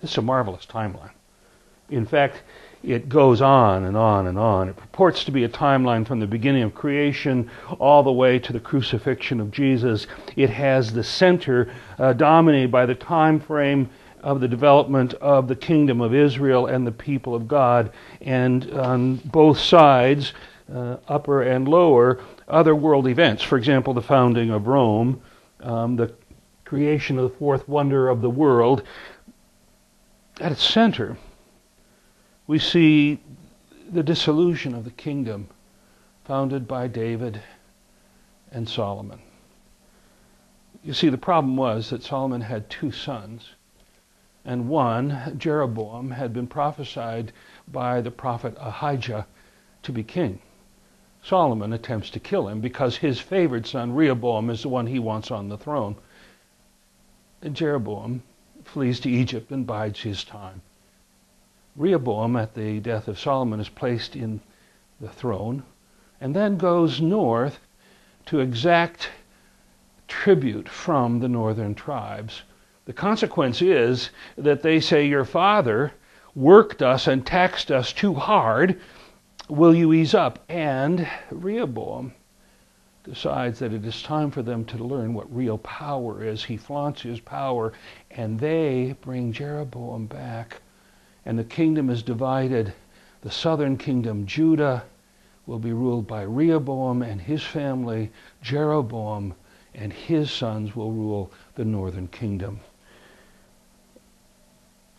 This is a marvelous timeline. In fact, it goes on and on and on. It purports to be a timeline from the beginning of creation all the way to the crucifixion of Jesus. It has the center dominated by the time frame of the development of the kingdom of Israel and the people of God, and on both sides, upper and lower, other world events. For example, the founding of Rome, the creation of the fourth wonder of the world. At its center, we see the dissolution of the kingdom founded by David and Solomon. You see, the problem was that Solomon had two sons, and one, Jeroboam, had been prophesied by the prophet Ahijah to be king. Solomon attempts to kill him because his favored son, Rehoboam, is the one he wants on the throne. And Jeroboam flees to Egypt and bides his time. Rehoboam, at the death of Solomon, is placed in the throne and then goes north to exact tribute from the northern tribes. The consequence is that they say, your father worked us and taxed us too hard. Will you ease up? And Rehoboam decides that it is time for them to learn what real power is. He flaunts his power, and they bring Jeroboam back. And the kingdom is divided. The southern kingdom, Judah, will be ruled by Rehoboam and his family. Jeroboam and his sons will rule the northern kingdom.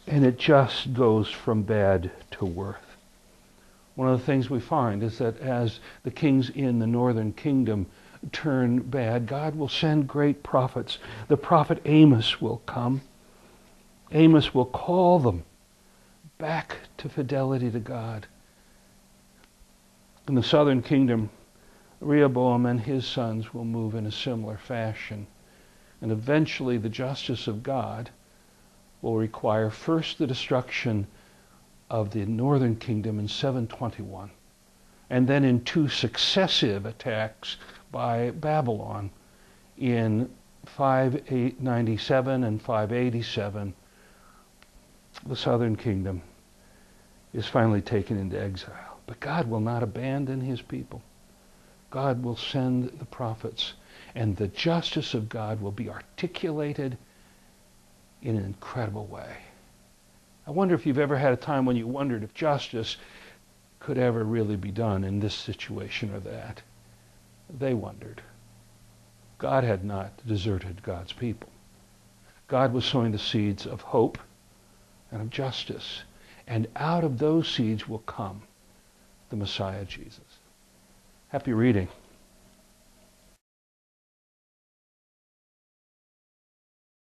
And it just goes from bad to worse. One of the things we find is that as the kings in the northern kingdom turn bad, God will send great prophets. The prophet Amos will come. Amos will call them back to fidelity to God. In the southern kingdom, Rehoboam and his sons will move in a similar fashion. And eventually the justice of God will require first the destruction of the northern kingdom in 721, and then in two successive attacks by Babylon in 597 and 587, the southern kingdom is finally taken into exile. But God will not abandon his people. God will send the prophets, and the justice of God will be articulated in an incredible way. I wonder if you've ever had a time when you wondered if justice could ever really be done in this situation or that. They wondered. God had not deserted God's people. God was sowing the seeds of hope and of justice. And out of those seeds will come the Messiah, Jesus. Happy reading.